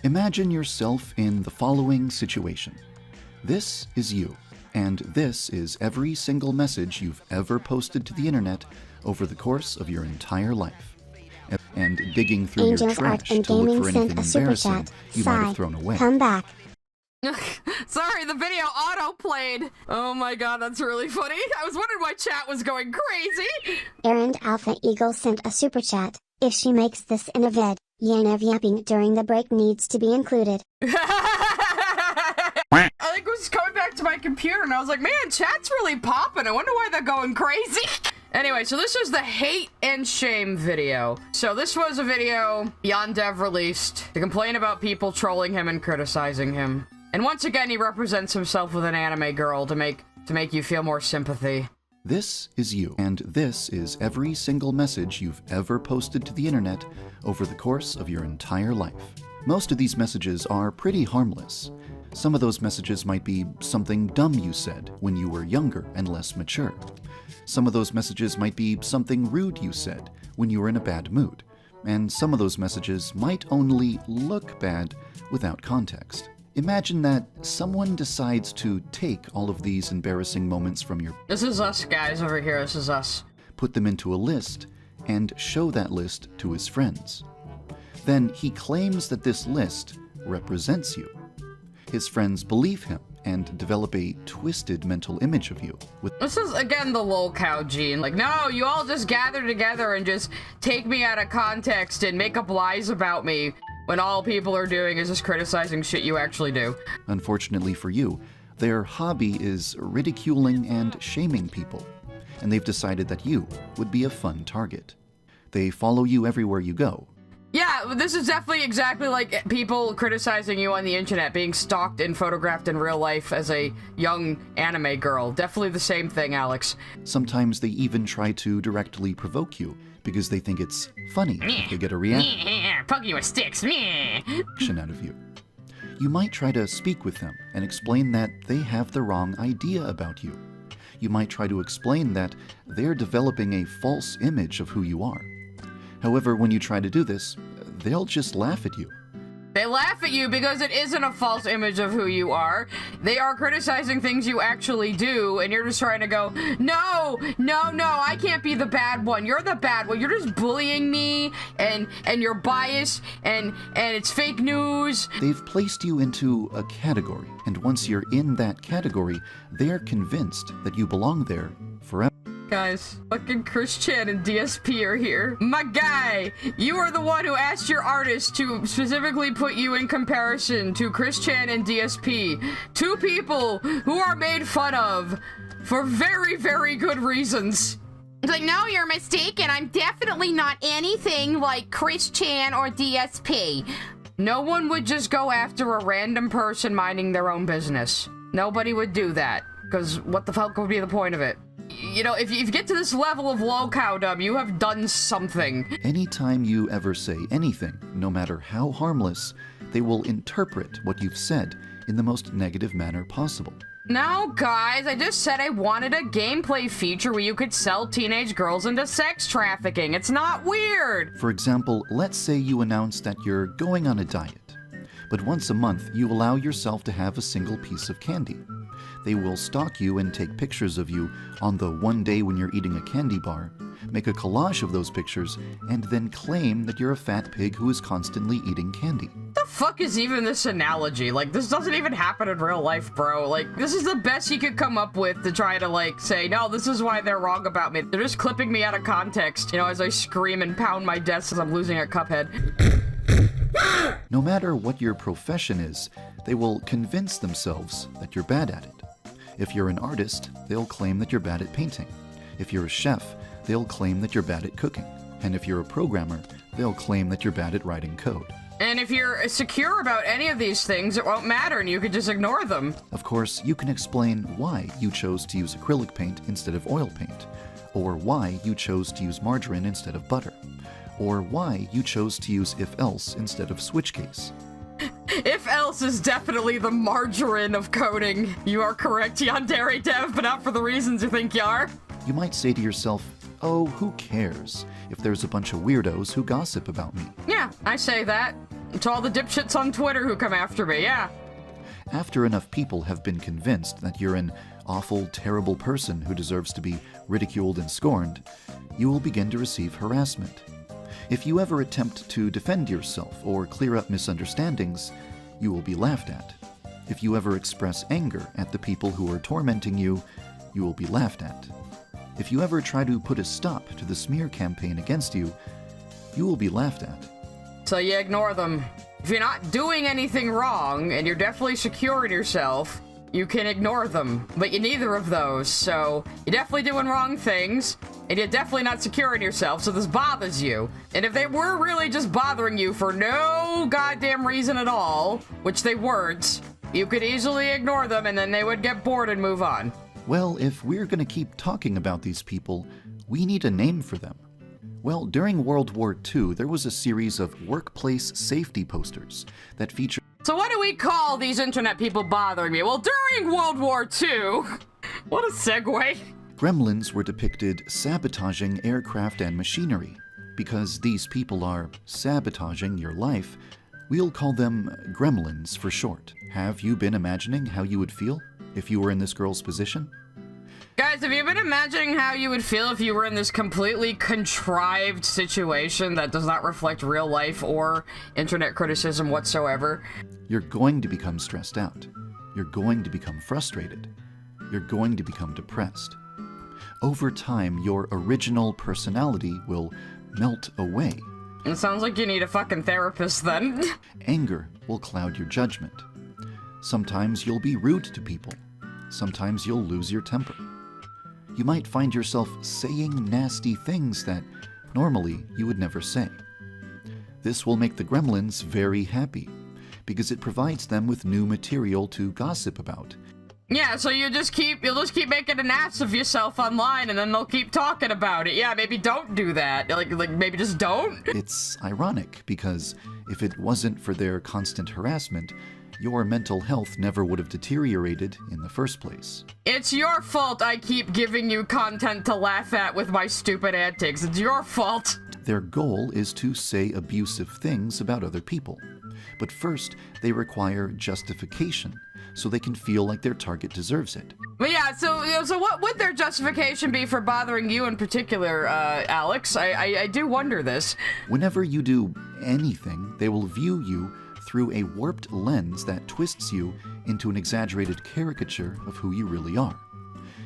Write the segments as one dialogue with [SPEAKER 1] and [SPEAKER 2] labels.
[SPEAKER 1] Imagine yourself in the following situation. This is you, and this is every single message you've ever posted to the internet over the course of your entire life. And digging through your trash to look for anything embarrassing you might have thrown away.
[SPEAKER 2] Come back.
[SPEAKER 3] Sorry, the video auto-played. Oh my god, that's really funny. I was wondering why chat was going crazy.
[SPEAKER 2] Errand Alpha Eagle sent a super chat. If she makes this in a vid, Yandev yapping during the break needs to be included.
[SPEAKER 3] I like was coming back to my computer and I was like, man, chat's really popping. I wonder why they're going crazy. Anyway, so this is the hate and shame video. So this was a video Yandev released to complain about people trolling him and criticizing him. And once again, he represents himself with an anime girl to make you feel more sympathy.
[SPEAKER 1] This is you, and this is every single message you've ever posted to the internet over the course of your entire life. Most of these messages are pretty harmless. Some of those messages might be something dumb you said when you were younger and less mature. Some of those messages might be something rude you said when you were in a bad mood. And some of those messages might only look bad without context. Imagine that someone decides to take all of these embarrassing moments from your...
[SPEAKER 3] This is us, guys, over here. This is us.
[SPEAKER 1] Put them into a list and show that list to his friends. Then he claims that this list represents you. His friends believe him and develop a twisted mental image of you.
[SPEAKER 3] This is, again, the lol cow gene. Like, no, you all just gather together and just take me out of context and make up lies about me when all people are doing is just criticizing shit you actually do.
[SPEAKER 1] Unfortunately for you, their hobby is ridiculing and shaming people, and they've decided that you would be a fun target. They follow you everywhere you go.
[SPEAKER 3] Yeah, this is definitely exactly like people criticizing you on the internet, being stalked and photographed in real life as a young anime girl. Definitely the same thing, Alex.
[SPEAKER 1] Sometimes they even try to directly provoke you because they think it's funny if they get a reaction
[SPEAKER 3] Poke you with sticks.
[SPEAKER 1] out of you. You might try to speak with them and explain that they have the wrong idea about you. You might try to explain that they're developing a false image of who you are. However, when you try to do this, they'll just laugh at you.
[SPEAKER 3] They laugh at you because it isn't a false image of who you are. They are criticizing things you actually do, and you're just trying to go, no, I can't be the bad one. You're the bad one. You're just bullying me, and you're biased, and it's fake news.
[SPEAKER 1] They've placed you into a category, and once you're in that category, they're convinced that you belong there forever.
[SPEAKER 3] Guys, fucking Chris Chan and DSP are here. My guy, you are the one who asked your artist to specifically put you in comparison to Chris Chan and DSP. Two people who are made fun of for very, very good reasons. It's like, no, you're mistaken. I'm definitely not anything like Chris Chan or DSP. No one would just go after a random person minding their own business. Nobody would do that, because what the fuck would be the point of it? You know, if you get to this level of low cowdom, you have done something.
[SPEAKER 1] Anytime you ever say anything, no matter how harmless, they will interpret what you've said in the most negative manner possible.
[SPEAKER 3] No, guys, I just said I wanted a gameplay feature where you could sell teenage girls into sex trafficking. It's not weird.
[SPEAKER 1] For example, let's say you announce that you're going on a diet, but once a month you allow yourself to have a single piece of candy. They will stalk you and take pictures of you on the one day when you're eating a candy bar, make a collage of those pictures, and then claim that you're a fat pig who is constantly eating candy.
[SPEAKER 3] The fuck is even this analogy? Like, this doesn't even happen in real life, bro. Like, this is the best you could come up with to try to, like, say, no, this is why they're wrong about me. They're just clipping me out of context, you know, as I scream and pound my desk as I'm losing a Cuphead.
[SPEAKER 1] No matter what your profession is, they will convince themselves that you're bad at it. If you're an artist, they'll claim that you're bad at painting. If you're a chef, they'll claim that you're bad at cooking. And if you're a programmer, they'll claim that you're bad at writing code.
[SPEAKER 3] And if you're secure about any of these things, it won't matter and you can just ignore them.
[SPEAKER 1] Of course, you can explain why you chose to use acrylic paint instead of oil paint, or why you chose to use margarine instead of butter, or why you chose to use if-else instead of switch case.
[SPEAKER 3] If-else is definitely the margarine of coding. You are correct, Yandere Dev, but not for the reasons you think you are.
[SPEAKER 1] You might say to yourself, oh, who cares if there's a bunch of weirdos who gossip about me?
[SPEAKER 3] Yeah, I say that. To all the dipshits on Twitter who come after me, yeah.
[SPEAKER 1] After enough people have been convinced that you're an awful, terrible person who deserves to be ridiculed and scorned, you will begin to receive harassment. If you ever attempt to defend yourself or clear up misunderstandings, you will be laughed at. If you ever express anger at the people who are tormenting you, you will be laughed at. If you ever try to put a stop to the smear campaign against you, you will be laughed at.
[SPEAKER 3] So you ignore them. If you're not doing anything wrong, and you're definitely secure in yourself, you can ignore them. But you're neither of those, so you're definitely doing wrong things, and you're definitely not secure in yourself, so this bothers you. And if they were really just bothering you for no goddamn reason at all, which they weren't, you could easily ignore them, and then they would get bored and move on.
[SPEAKER 1] Well, if we're going to keep talking about these people, we need a name for them. Well, during World War II, there was a series of workplace safety posters that featured...
[SPEAKER 3] So what do we call these internet people bothering me? Well, during World War II... What a segue.
[SPEAKER 1] Gremlins were depicted sabotaging aircraft and machinery. Because these people are sabotaging your life, we'll call them gremlins for short. Have you been imagining how you would feel if you were in this girl's position?
[SPEAKER 3] Guys, have you been imagining how you would feel if you were in this completely contrived situation that does not reflect real life or internet criticism whatsoever?
[SPEAKER 1] You're going to become stressed out. You're going to become frustrated. You're going to become depressed. Over time, your original personality will melt away.
[SPEAKER 3] It sounds like you need a fucking therapist then.
[SPEAKER 1] Anger will cloud your judgment. Sometimes you'll be rude to people. Sometimes you'll lose your temper. You might find yourself saying nasty things that normally you would never say. This will make the gremlins very happy, because it provides them with new material to gossip about.
[SPEAKER 3] Yeah, so you'll just keep making an ass of yourself online, and then they'll keep talking about it. Yeah, maybe don't do that. Like maybe just don't.
[SPEAKER 1] It's ironic, because if it wasn't for their constant harassment, your mental health never would have deteriorated in the first place.
[SPEAKER 3] It's your fault I keep giving you content to laugh at with my stupid antics. It's your fault.
[SPEAKER 1] Their goal is to say abusive things about other people. But first, they require justification, so they can feel like their target deserves it.
[SPEAKER 3] But yeah, so what would their justification be for bothering you in particular, Alex? I do wonder this.
[SPEAKER 1] Whenever you do anything, they will view you through a warped lens that twists you into an exaggerated caricature of who you really are.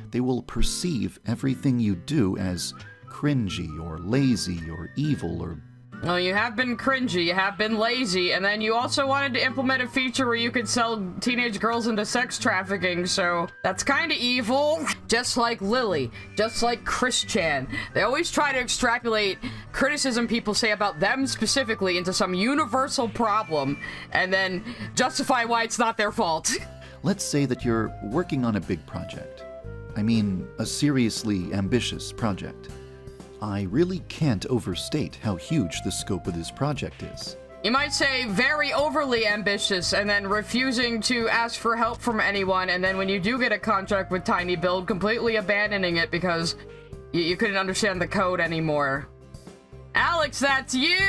[SPEAKER 1] They will perceive everything you do as cringy or lazy or evil or...
[SPEAKER 3] Well, you have been cringy, you have been lazy, and then you also wanted to implement a feature where you could sell teenage girls into sex trafficking, so that's kind of evil. Just like Lily, just like Chris Chan. They always try to extrapolate criticism people say about them specifically into some universal problem, and then justify why it's not their fault.
[SPEAKER 1] Let's say that you're working on a big project. I mean, a seriously ambitious project. I really can't overstate how huge the scope of this project is.
[SPEAKER 3] You might say very overly ambitious and then refusing to ask for help from anyone, and then when you do get a contract with Tiny Build, completely abandoning it because you couldn't understand the code anymore. Alex, that's you!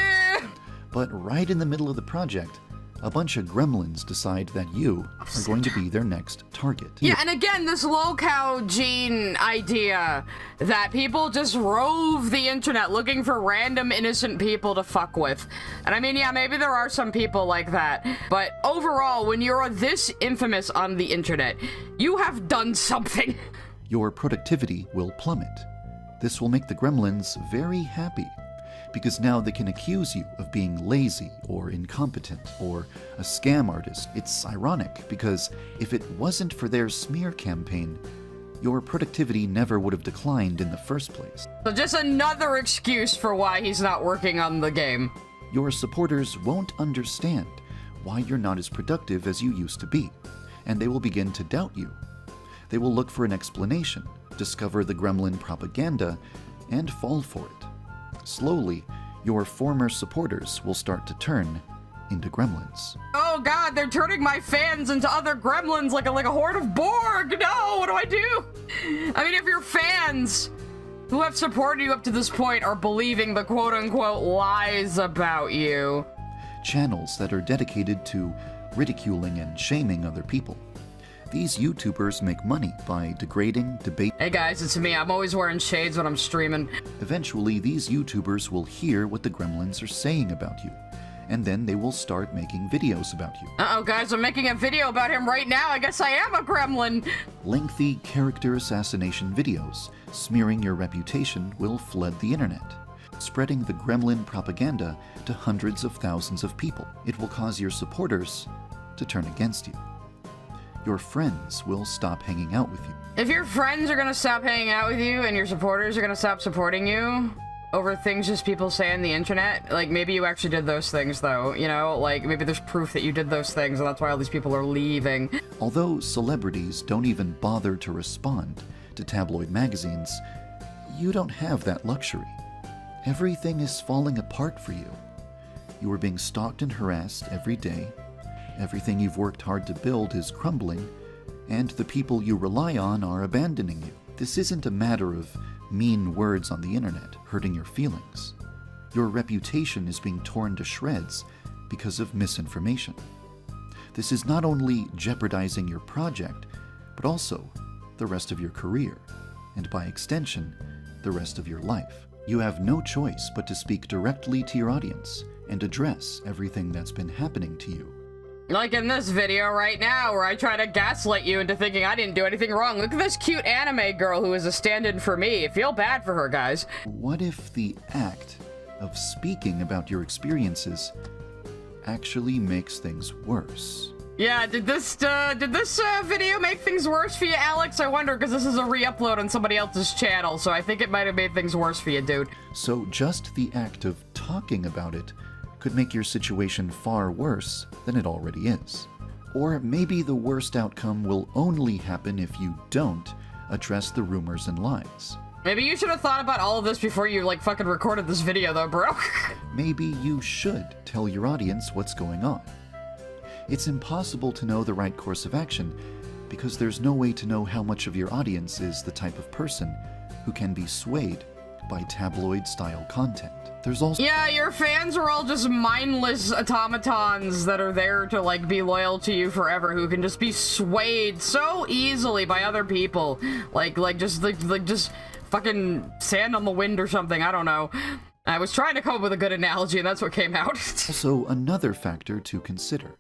[SPEAKER 1] But right in the middle of the project, a bunch of gremlins decide that you are going to be their next target.
[SPEAKER 3] Yeah, and again, this locale gene idea that people just rove the internet looking for random innocent people to fuck with. And I mean, yeah, maybe there are some people like that, but overall, when you're this infamous on the internet, you have done something.
[SPEAKER 1] Your productivity will plummet. This will make the gremlins very happy, because now they can accuse you of being lazy or incompetent or a scam artist. It's ironic, because if it wasn't for their smear campaign, your productivity never would have declined in the first place.
[SPEAKER 3] So just another excuse for why he's not working on the game.
[SPEAKER 1] Your supporters won't understand why you're not as productive as you used to be, and they will begin to doubt you. They will look for an explanation, discover the gremlin propaganda, and fall for it. Slowly, your former supporters will start to turn into gremlins.
[SPEAKER 3] Oh god, they're turning my fans into other gremlins like a horde of Borg! No, what do I do? I mean, if your fans who have supported you up to this point are believing the quote-unquote lies about you.
[SPEAKER 1] channels that are dedicated to ridiculing and shaming other people. These YouTubers make money by degrading, debating.
[SPEAKER 3] Hey guys, it's me. I'm always wearing shades when I'm streaming.
[SPEAKER 1] Eventually, these YouTubers will hear what the gremlins are saying about you, and then they will start making videos about you.
[SPEAKER 3] Uh-oh, guys, I'm making a video about him right now. I guess I am a gremlin.
[SPEAKER 1] Lengthy character assassination videos smearing your reputation will flood the internet, spreading the gremlin propaganda to hundreds of thousands of people. It will cause your supporters to turn against you. Your friends will stop hanging out with you.
[SPEAKER 3] If your friends are gonna stop hanging out with you and your supporters are gonna stop supporting you over things just people say on the internet, like maybe you actually did those things though, you know, like maybe there's proof that you did those things and that's why all these people are leaving.
[SPEAKER 1] Although celebrities don't even bother to respond to tabloid magazines, you don't have that luxury. Everything is falling apart for you. You are being stalked and harassed every day. Everything you've worked hard to build is crumbling, and the people you rely on are abandoning you. This isn't a matter of mean words on the internet hurting your feelings. Your reputation is being torn to shreds because of misinformation. This is not only jeopardizing your project, but also the rest of your career, and by extension, the rest of your life. You have no choice but to speak directly to your audience and address everything that's been happening to you.
[SPEAKER 3] Like in this video right now where I try to gaslight you into thinking I didn't do anything wrong. Look at this cute anime girl who is a stand-in for me. Feel bad for her, guys.
[SPEAKER 1] What if the act of speaking about your experiences actually makes things worse?
[SPEAKER 3] Yeah, did this video make things worse for you, Alex? I wonder, because this is a re-upload on somebody else's channel, so I think it might have made things worse for you, dude.
[SPEAKER 1] So just the act of talking about it could make your situation far worse than it already is. Or maybe the worst outcome will only happen if you don't address the rumors and lies.
[SPEAKER 3] Maybe you should have thought about all of this before you, like, fucking recorded this video, though, bro.
[SPEAKER 1] Maybe you should tell your audience what's going on. It's impossible to know the right course of action because there's no way to know how much of your audience is the type of person who can be swayed by tabloid-style content. There's also—
[SPEAKER 3] Yeah, your fans are all just mindless automatons that are there to, like, be loyal to you forever, who can just be swayed so easily by other people. Like just fucking sand on the wind or something, I don't know. I was trying to come up with a good analogy, and that's what came out.
[SPEAKER 1] Also, another factor to consider.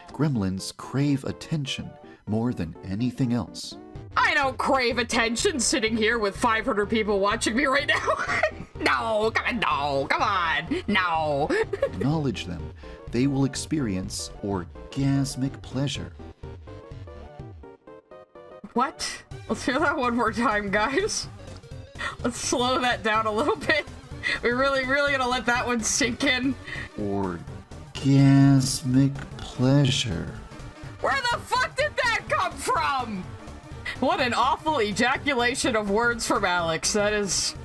[SPEAKER 1] Gremlins crave attention more than anything else.
[SPEAKER 3] I don't crave attention sitting here with 500 people watching me right now. No, come on, no.
[SPEAKER 1] Acknowledge them. They will experience orgasmic pleasure.
[SPEAKER 3] What? Let's hear that one more time, guys. Let's slow that down a little bit. We're really gonna let that one sink in.
[SPEAKER 1] Orgasmic pleasure.
[SPEAKER 3] Where the fuck did that come from? What an awful ejaculation of words from Alex. That is...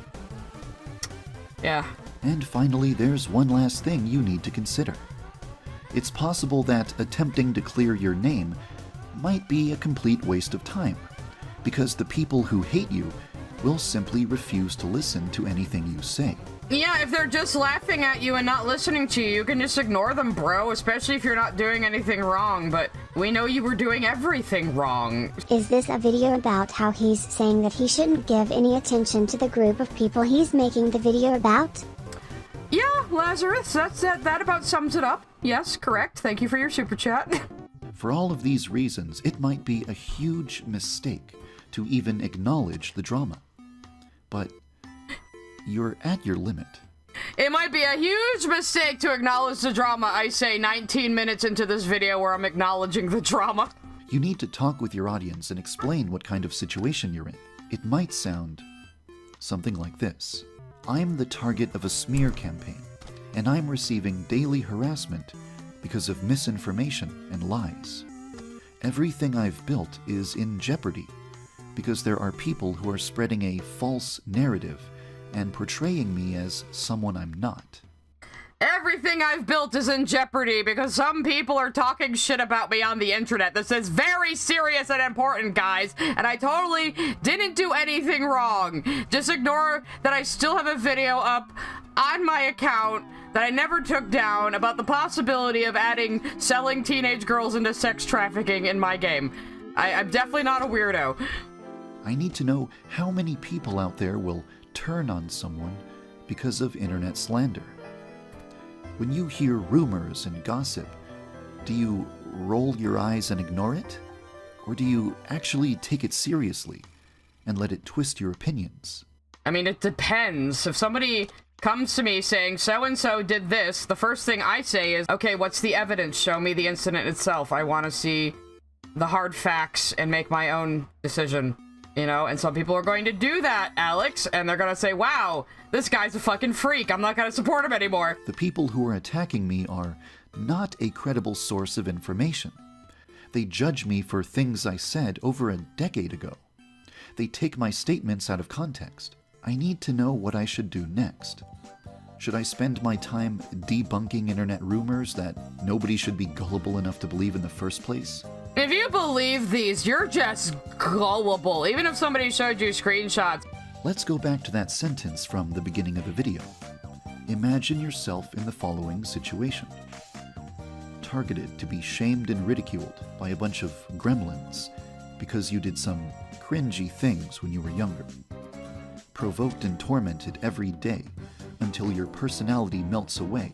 [SPEAKER 3] yeah.
[SPEAKER 1] And finally, there's one last thing you need to consider. It's possible that attempting to clear your name might be a complete waste of time, because the people who hate you will simply refuse to listen to anything you say.
[SPEAKER 3] Yeah, if they're just laughing at you and not listening to you, you can just ignore them, bro, especially if you're not doing anything wrong, but we know you were doing everything wrong.
[SPEAKER 2] Is this a video about how he's saying that he shouldn't give any attention to the group of people he's making the video about?
[SPEAKER 3] Yeah, Lazarus, that about sums it up. Yes, correct. Thank you for your super chat.
[SPEAKER 1] For all of these reasons, it might be a huge mistake to even acknowledge the drama. But you're at your limit.
[SPEAKER 3] It might be a huge mistake to acknowledge the drama, I say 19 minutes into this video where I'm acknowledging the drama.
[SPEAKER 1] You need to talk with your audience and explain what kind of situation you're in. It might sound something like this. I'm the target of a smear campaign, and I'm receiving daily harassment because of misinformation and lies. Everything I've built is in jeopardy because there are people who are spreading a false narrative and portraying me as someone I'm not.
[SPEAKER 3] Everything I've built is in jeopardy because some people are talking shit about me on the internet. This is very serious and important, guys, and I totally didn't do anything wrong. Just ignore that I still have a video up on my account that I never took down about the possibility of adding selling teenage girls into sex trafficking in my game. I'm definitely not a weirdo.
[SPEAKER 1] I need to know how many people out there will turn on someone because of internet slander. When you hear rumors and gossip, do you roll your eyes and ignore it? Or do you actually take it seriously and let it twist your opinions?
[SPEAKER 3] I mean, it depends. If somebody comes to me saying, so-and-so did this, the first thing I say is, okay, what's the evidence? Show me the incident itself. I want to see the hard facts and make my own decision. You know, and some people are going to do that, Alex, and they're going to say, wow, this guy's a fucking freak. I'm not going to support him anymore.
[SPEAKER 1] The people who are attacking me are not a credible source of information. They judge me for things I said over a decade ago. They take my statements out of context. I need to know what I should do next. Should I spend my time debunking internet rumors that nobody should be gullible enough to believe in the first place?
[SPEAKER 3] If you believe these, you're just gullible, even if somebody showed you screenshots.
[SPEAKER 1] Let's go back to that sentence from the beginning of the video. Imagine yourself in the following situation. Targeted to be shamed and ridiculed by a bunch of gremlins because you did some cringy things when you were younger. Provoked and tormented every day until your personality melts away,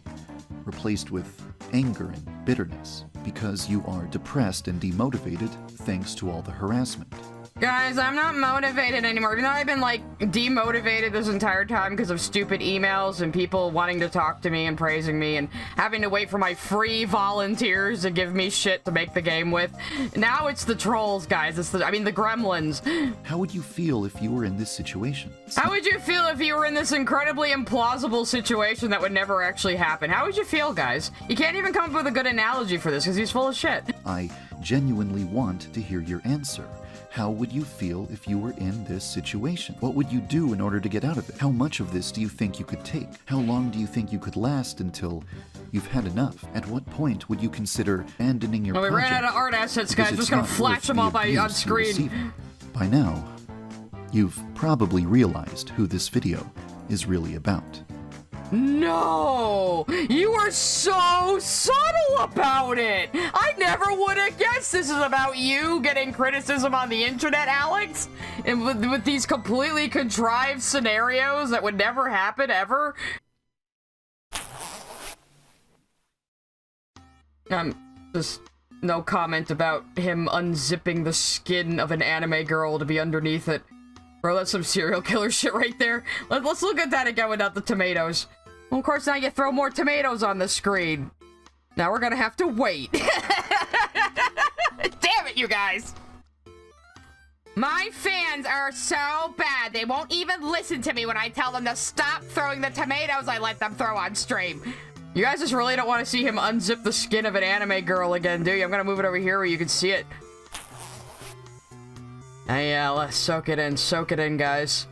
[SPEAKER 1] replaced with anger and bitterness because you are depressed and demotivated thanks to all the harassment.
[SPEAKER 3] Guys, I'm not motivated anymore. Even though I've been, like, demotivated this entire time because of stupid emails and people wanting to talk to me and praising me and having to wait for my free volunteers to give me shit to make the game with. Now it's the trolls, guys. It's the gremlins.
[SPEAKER 1] How would you feel if you were in this situation?
[SPEAKER 3] How would you feel if you were in this incredibly implausible situation that would never actually happen? How would you feel, guys? You can't even come up with a good analogy for this because he's full of shit.
[SPEAKER 1] I genuinely want to hear your answer. How would you feel if you were in this situation? What would you do in order to get out of it? How much of this do you think you could take? How long do you think you could last until you've had enough? At what point would you consider abandoning your project?
[SPEAKER 3] We ran out of art assets, guys. We're just gonna flash them all on screen.
[SPEAKER 1] By now, you've probably realized who this video is really about.
[SPEAKER 3] No! You are so subtle about it! I never would have guessed this is about you getting criticism on the internet, Alex! And with these completely contrived scenarios that would never happen, ever. Just no comment about him unzipping the skin of an anime girl to be underneath it. Bro, that's some serial killer shit right there. Let's look at that again without the tomatoes. Well, of course, now you throw more tomatoes on the screen. Now we're gonna have to wait. Damn it, you guys. My fans are so bad, they won't even listen to me when I tell them to stop throwing the tomatoes I let them throw on stream. You guys just really don't want to see him unzip the skin of an anime girl again, do you? I'm gonna move it over here where you can see it. Yeah, let's soak it in, guys.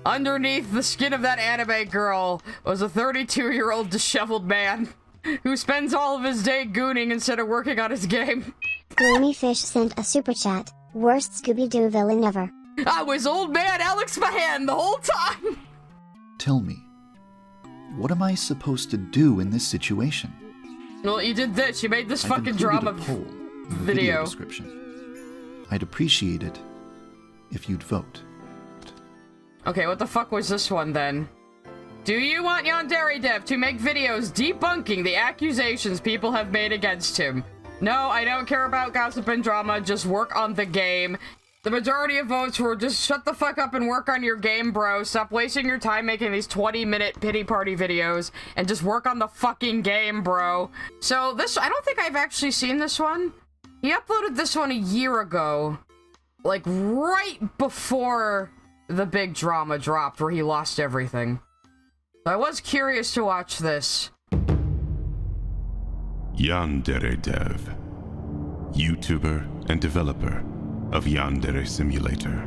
[SPEAKER 3] Underneath the skin of that anime girl was a 32-year-old disheveled man who spends all of his day gooning instead of working on his game.
[SPEAKER 2] Gloomy Fish sent a super chat. Worst Scooby-Doo villain ever.
[SPEAKER 3] I was old man Alex Mahan the whole time!
[SPEAKER 1] Tell me, what am I supposed to do in this situation?
[SPEAKER 3] Well, you did this. You made this fucking drama
[SPEAKER 1] video description. I'd appreciate it if you'd vote.
[SPEAKER 3] Okay, what the fuck was this one then? Do you want Yandere Dev to make videos debunking the accusations people have made against him? No, I don't care about gossip and drama, just work on the game. The majority of votes were just shut the fuck up and work on your game, bro. Stop wasting your time making these 20-minute pity party videos and just work on the fucking game, bro. So this, I don't think I've actually seen this one. He uploaded this one a year ago. Like, right before the big drama dropped where he lost everything. I was curious to watch this.
[SPEAKER 4] Yandere Dev, YouTuber and developer of Yandere Simulator.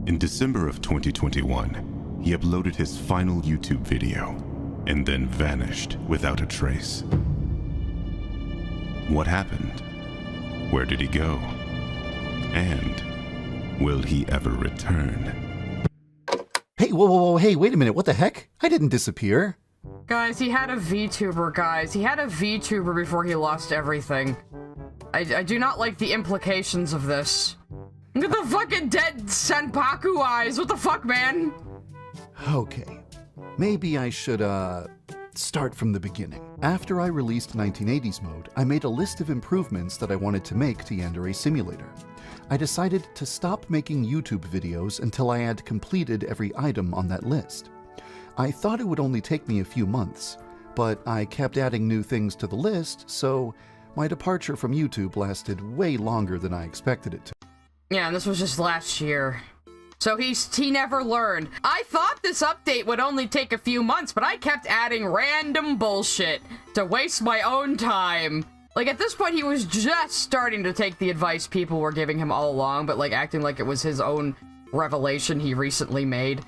[SPEAKER 4] In December of 2021, he uploaded his final YouTube video and then vanished without a trace. What happened? Where did he go? And will he ever return?
[SPEAKER 1] Hey, whoa, hey, wait a minute, what the heck? I didn't disappear.
[SPEAKER 3] Guys, he had a VTuber, guys. He had a VTuber before he lost everything. I do not like the implications of this. Look at the fucking dead Senpaku eyes. What the fuck, man?
[SPEAKER 1] Okay. Maybe I should, start from the beginning. After I released 1980s mode, I made a list of improvements that I wanted to make to Yandere Simulator. I decided to stop making YouTube videos until I had completed every item on that list. I thought it would only take me a few months, but I kept adding new things to the list, so my departure from YouTube lasted way longer than I expected it to.
[SPEAKER 3] Yeah, and this was just last year. So he never learned. I thought this update would only take a few months, but I kept adding random bullshit to waste my own time. Like, at this point, he was just starting to take the advice people were giving him all along, but, like, acting like it was his own revelation he recently made.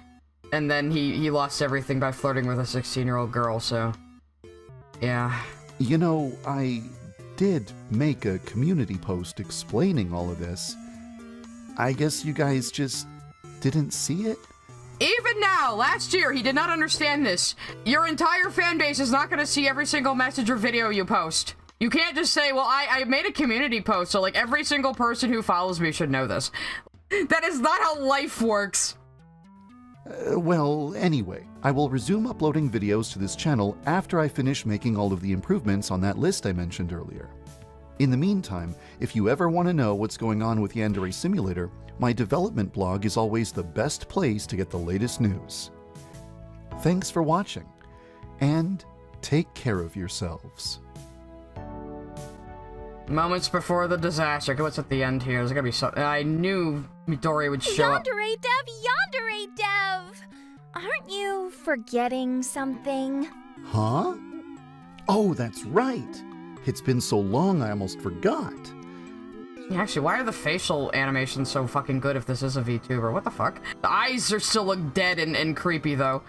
[SPEAKER 3] And then he lost everything by flirting with a 16-year-old girl, so... yeah.
[SPEAKER 1] You know, I did make a community post explaining all of this. I guess you guys just didn't see it?
[SPEAKER 3] Even now, last year, he did not understand this. Your entire fan base is not going to see every single message or video you post. You can't just say, well, I made a community post, so, like, every single person who follows me should know this. That is not how life works.
[SPEAKER 1] Well, anyway, I will resume uploading videos to this channel after I finish making all of the improvements on that list I mentioned earlier. In the meantime, if you ever want to know what's going on with Yandere Simulator, my development blog is always the best place to get the latest news. Thanks for watching, and take care of yourselves.
[SPEAKER 3] Moments before the disaster. Okay, what's at the end here? There's gonna be something. I knew Midori would show up.
[SPEAKER 5] Yandere Dev! Yandere Dev! Aren't you forgetting something?
[SPEAKER 1] Huh? Oh, that's right! It's been so long I almost forgot.
[SPEAKER 3] Actually, why are the facial animations so fucking good if this is a VTuber? What the fuck? The eyes are still look dead and creepy, though.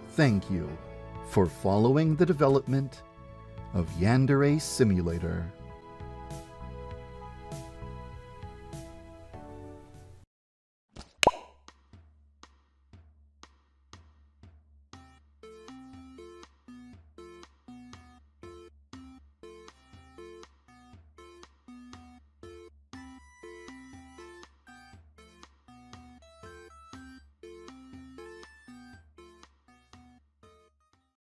[SPEAKER 1] Thank you for following the development of Yandere Simulator.